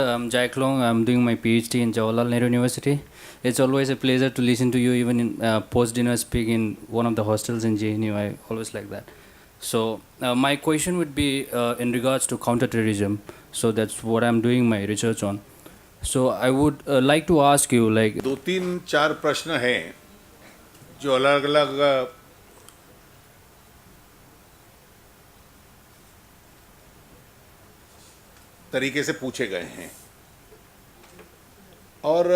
I'm Jack Long. I'm doing my PhD in Jawaharlal Nehru University. It's always a pleasure to listen to you, even in post-dinner speak in one of the hostels in JNU. I always like that. So my question would be in regards to counterterrorism. So that's what I'm doing my research on. So I would like to ask you, like, दो तीन चार प्रश्न हैं जो अलग अलग तरीके से पूछे गए हैं और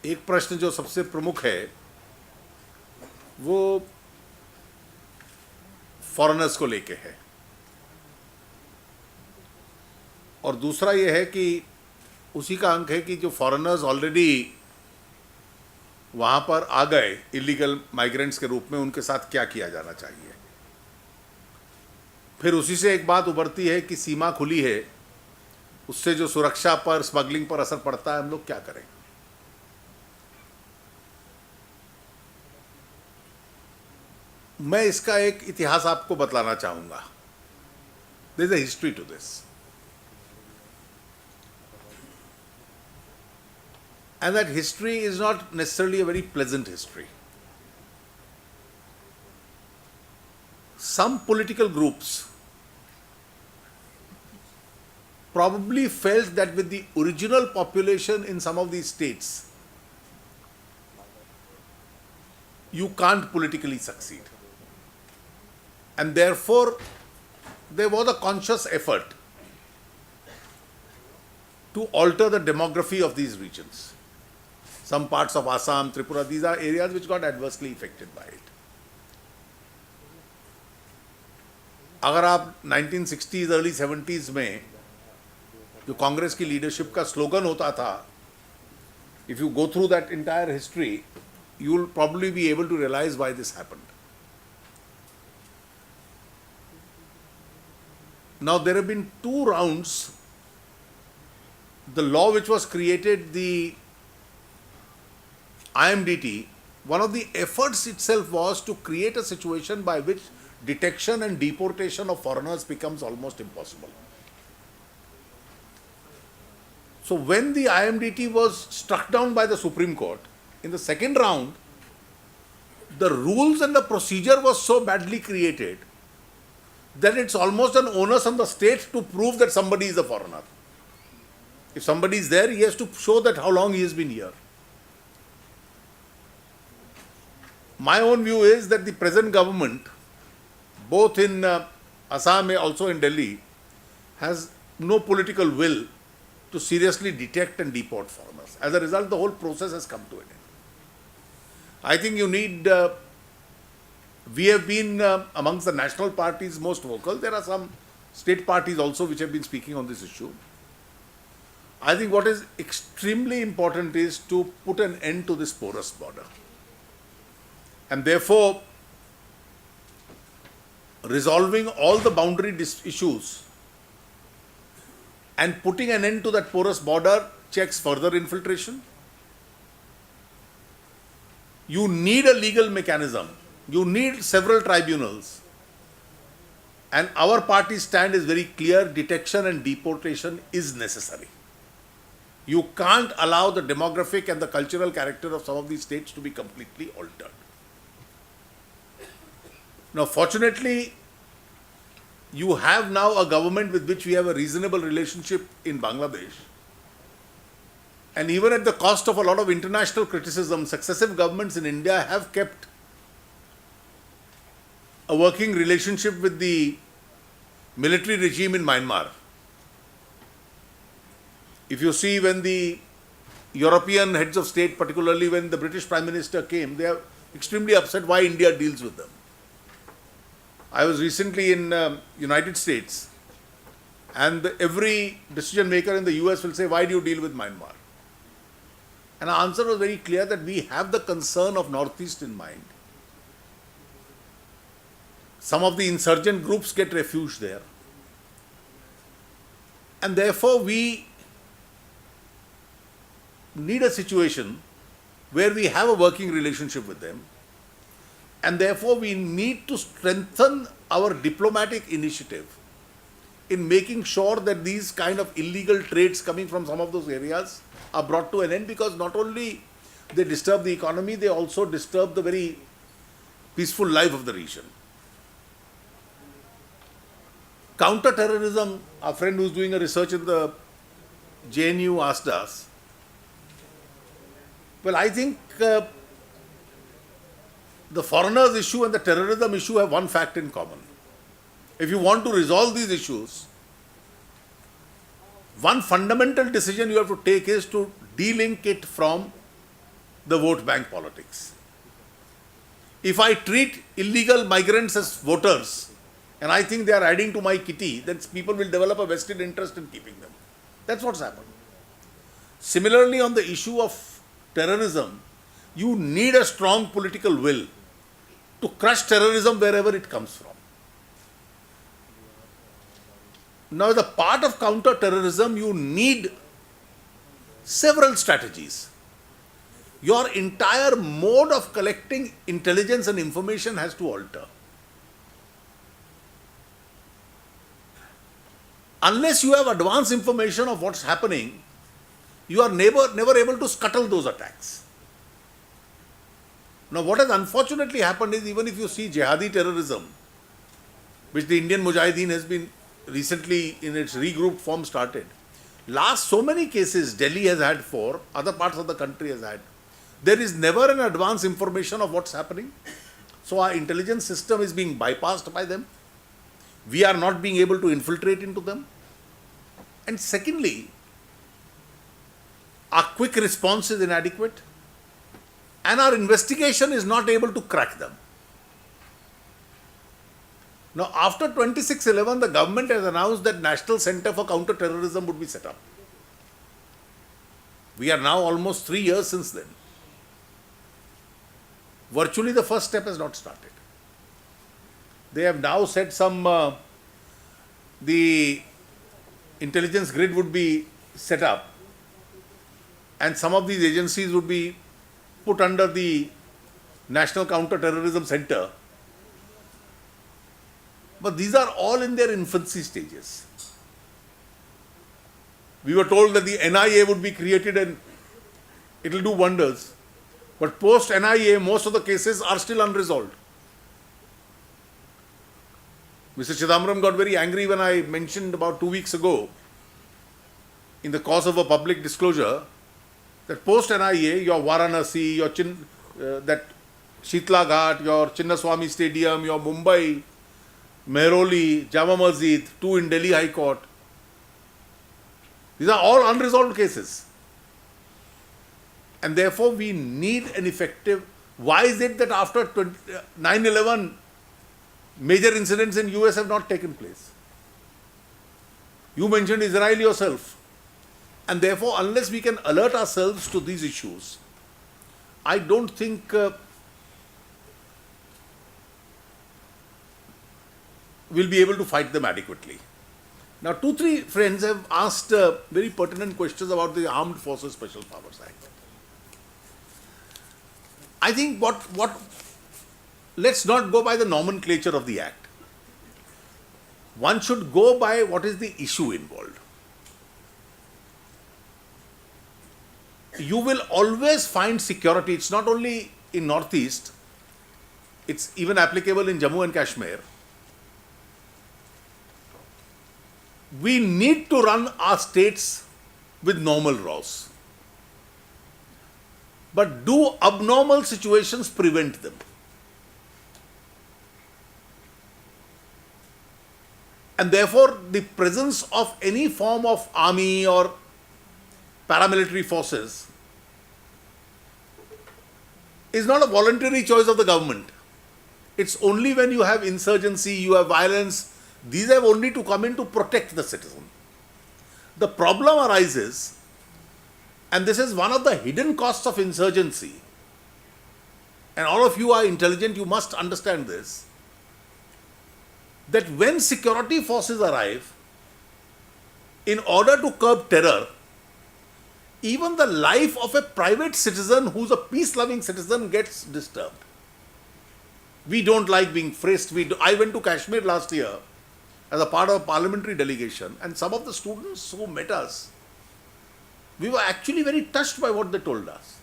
एक प्रश्न जो सबसे प्रमुख है वो फॉरेनर्स को लेके है और दूसरा ये है कि उसी का अंक है कि जो फॉरेनर्स ऑलरेडी वहाँ पर आ गए इलीगल माइग्रेंट्स के रूप में, उनके साथ क्या किया जाना चाहिए। फिर उसी से एक बात उभरती है कि सीमा खुली है, उससे जो सुरक्षा पर, स्मगलिंग पर असर पड़ता है, हम लोग क्या करें। मैं इसका एक इतिहास आपको बतलाना चाहूंगा। There is a history to this and that history is not necessarily a very pleasant history. Some political groups probably felt that with the original population in some of these states, you can't politically succeed. And therefore, there was a conscious effort to alter the demography of these regions. Some parts of Assam, Tripura, these are areas which got adversely affected by it. अगर आप 1960s, early 70s में जो कांग्रेस की leadership का slogan होता था, if you go through that entire history, you will probably be able to realize why this happened. Now there have been two rounds. The law which was created, the IMDT, one of the efforts itself was to create a situation by which detection and deportation of foreigners becomes almost impossible. So when the IMDT was struck down by the Supreme Court, in the second round, the rules and the procedure was so badly created that it's almost an onus on the state to prove that somebody is a foreigner. If somebody is there, he has to show that how long he has been here. My own view is that the present government, both in Assam and also in Delhi, has no political will to seriously detect and deport foreigners. As a result, the whole process has come to an end. I think you need, we have been amongst the national parties most vocal. There are some state parties also which have been speaking on this issue. I think what is extremely important is to put an end to this porous border. And therefore, resolving all the boundary issues and putting an end to that porous border checks further infiltration. You need a legal mechanism. You need several tribunals. And our party's stand is very clear: detection and deportation is necessary. You can't allow the demographic and the cultural character of some of these states to be completely altered. Now, fortunately, you have now a government with which we have a reasonable relationship in Bangladesh. And even at the cost of a lot of international criticism, successive governments in India have kept a working relationship with the military regime in Myanmar. If you see, when the European heads of state, particularly when the British Prime Minister came, they are extremely upset why India deals with them. I was recently in United States, and every decision maker in the US will say, why do you deal with Myanmar? And our answer was very clear, that we have the concern of Northeast in mind. Some of the insurgent groups get refuge there. And therefore we need a situation where we have a working relationship with them. And therefore we need to strengthen our diplomatic initiative in making sure that these kind of illegal trades coming from some of those areas are brought to an end, because not only they disturb the economy, they also disturb the very peaceful life of the region. Counter-terrorism, our friend who's doing a research in the JNU asked us. Well, I think the foreigners issue and the terrorism issue have one fact in common. If you want to resolve these issues, one fundamental decision you have to take is to de-link it from the vote bank politics. If I treat illegal migrants as voters, and I think they are adding to my kitty, then people will develop a vested interest in keeping them. That's what's happened. Similarly, on the issue of terrorism, you need a strong political will to crush terrorism wherever it comes from. Now, as a part of counter-terrorism, you need several strategies. Your entire mode of collecting intelligence and information has to alter. Unless you have advanced information of what's happening, you are never able to scuttle those attacks. Now, what has unfortunately happened is, even if you see jihadi terrorism, which the Indian Mujahideen has been recently in its regrouped form started, last so many cases Delhi has had 4, other parts of the country has had. There is never an advance information of what's happening. So our intelligence system is being bypassed by them. We are not being able to infiltrate into them. And secondly, our quick response is inadequate, and our investigation is not able to crack them. Now, after 26/11, the government has announced that National Center for Counter-Terrorism would be set up. We are now almost 3 years since then. Virtually the first step has not started. They have now said the intelligence grid would be set up, and some of these agencies would be put under the National Counter-Terrorism Center. But these are all in their infancy stages. We were told that the NIA would be created and it will do wonders. But post NIA, most of the cases are still unresolved. Mr. Chidambaram got very angry when I mentioned about 2 weeks ago, in the course of a public disclosure, that post NIA, your Varanasi, your that Shitla Ghat, your Chinnaswamy Stadium, your Mumbai, Mehroli, Jama Masjid, 2 in Delhi High Court, these are all unresolved cases. And therefore, we need an effective. Why is it that after 9/11, major incidents in US have not taken place? You mentioned Israel yourself. And therefore, unless we can alert ourselves to these issues, I don't think we'll be able to fight them adequately. Now, 2-3 friends have asked very pertinent questions about the Armed Forces Special Powers Act. I think let's not go by the nomenclature of the act. One should go by what is the issue involved. You will always find security. It's not only in Northeast, it's even applicable in Jammu and Kashmir. We need to run our states with normal laws. But do abnormal situations prevent them? And therefore, the presence of any form of army or paramilitary forces is not a voluntary choice of the government. It's only when you have insurgency, you have violence, these have only to come in to protect the citizen. The problem arises, and this is one of the hidden costs of insurgency, and all of you are intelligent, you must understand this, that when security forces arrive, in order to curb terror, even the life of a private citizen who's a peace-loving citizen gets disturbed. We don't like being frisked. I went to Kashmir last year, as a part of a parliamentary delegation, and some of the students who met us, we were actually very touched by what they told us.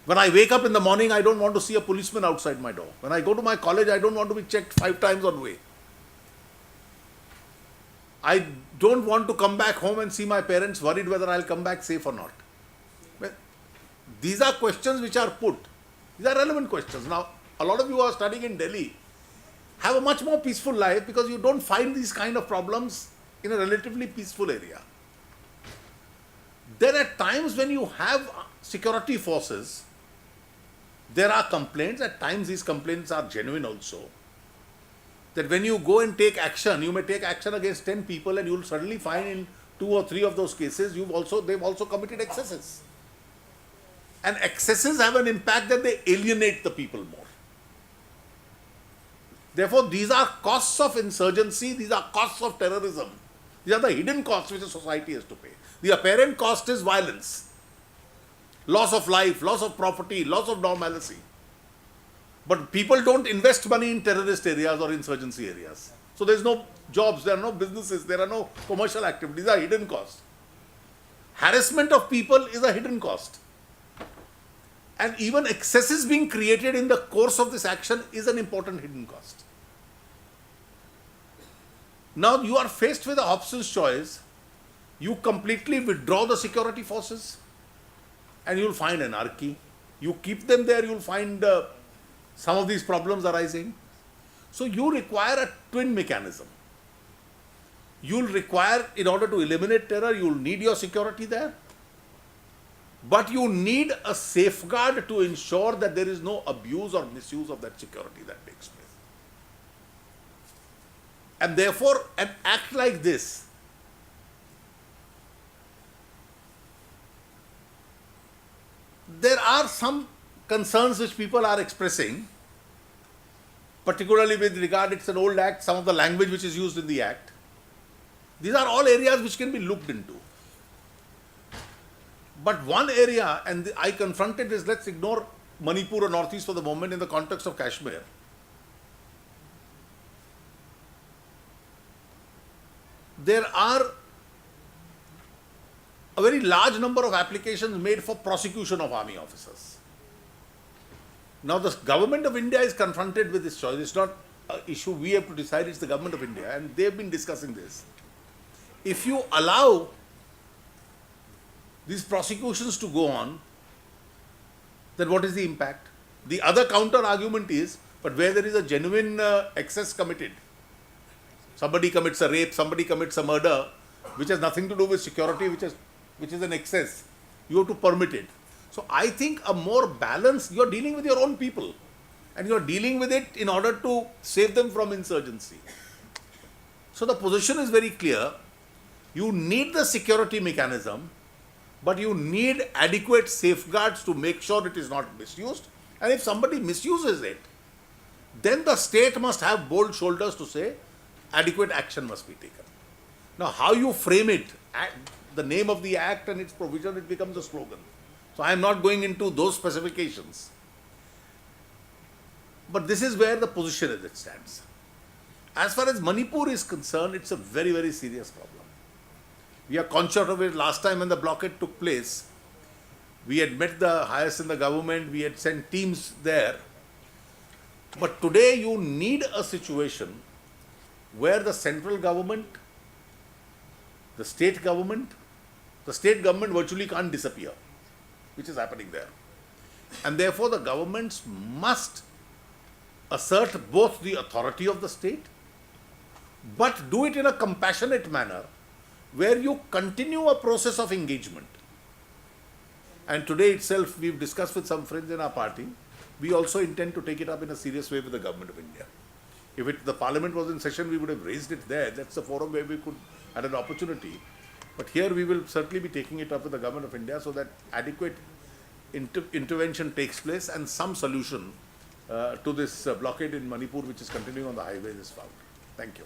When I wake up in the morning, I don't want to see a policeman outside my door. When I go to my college, I don't want to be checked 5 times on the way. I don't want to come back home and see my parents worried whether I'll come back safe or not. Well, these are questions which are put. These are relevant questions. Now, a lot of you who are studying in Delhi have a much more peaceful life because you don't find these kind of problems in a relatively peaceful area. Then at times when you have security forces, there are complaints. At times these complaints are genuine also. That when you go and take action, you may take action against 10 people and you will suddenly find in 2 or 3 of those cases they've also committed excesses. And excesses have an impact that they alienate the people more. Therefore, these are costs of insurgency, these are costs of terrorism. These are the hidden costs which a society has to pay. The apparent cost is violence, loss of life, loss of property, loss of normalcy. But people don't invest money in terrorist areas or insurgency areas. So there's no jobs, there are no businesses, there are no commercial activities, these are hidden costs. Harassment of people is a hidden cost. And even excesses being created in the course of this action is an important hidden cost. Now you are faced with a Hobson's choice. You completely withdraw the security forces and you will find anarchy. You keep them there, you will find some of these problems arising. So you require a twin mechanism. You will require, in order to eliminate terror, you will need your security there. But you need a safeguard to ensure that there is no abuse or misuse of that security that takes place. And therefore, an act like this there are some concerns which people are expressing, particularly with regard, it's an old act, some of the language which is used in the act. These are all areas which can be looked into. But one area, and I confronted this, let's ignore Manipur or Northeast for the moment in the context of Kashmir. There are a very large number of applications made for prosecution of army officers. Now the government of India is confronted with this choice. It's not an issue we have to decide, it's the government of India, and they've been discussing this. If you allow these prosecutions to go on, then what is the impact? The other counter argument is, but where there is a genuine excess committed, somebody commits a rape, somebody commits a murder, which has nothing to do with security, which is an excess, you have to permit it. So I think a more balanced, you are dealing with your own people and you are dealing with it in order to save them from insurgency. So the position is very clear. You need the security mechanism, but you need adequate safeguards to make sure it is not misused. And if somebody misuses it, then the state must have bold shoulders to say adequate action must be taken. Now how you frame it, the name of the act and its provision, it becomes a slogan. So I am not going into those specifications. But this is where the position as it stands. As far as Manipur is concerned, it's a very, very serious problem. We are conscious of it. Last time when the blockade took place, we had met the highest in the government, we had sent teams there. But today you need a situation where the central government, the state government virtually can't disappear, which is happening there. And therefore the governments must assert both the authority of the state, but do it in a compassionate manner where you continue a process of engagement. And today itself, we've discussed with some friends in our party, we also intend to take it up in a serious way with the government of India. If the parliament was in session, we would have raised it there. That's the forum where we could had an opportunity. But here we will certainly be taking it up with the government of India so that adequate intervention takes place and some solution to this blockade in Manipur, which is continuing on the highways, is found. Thank you.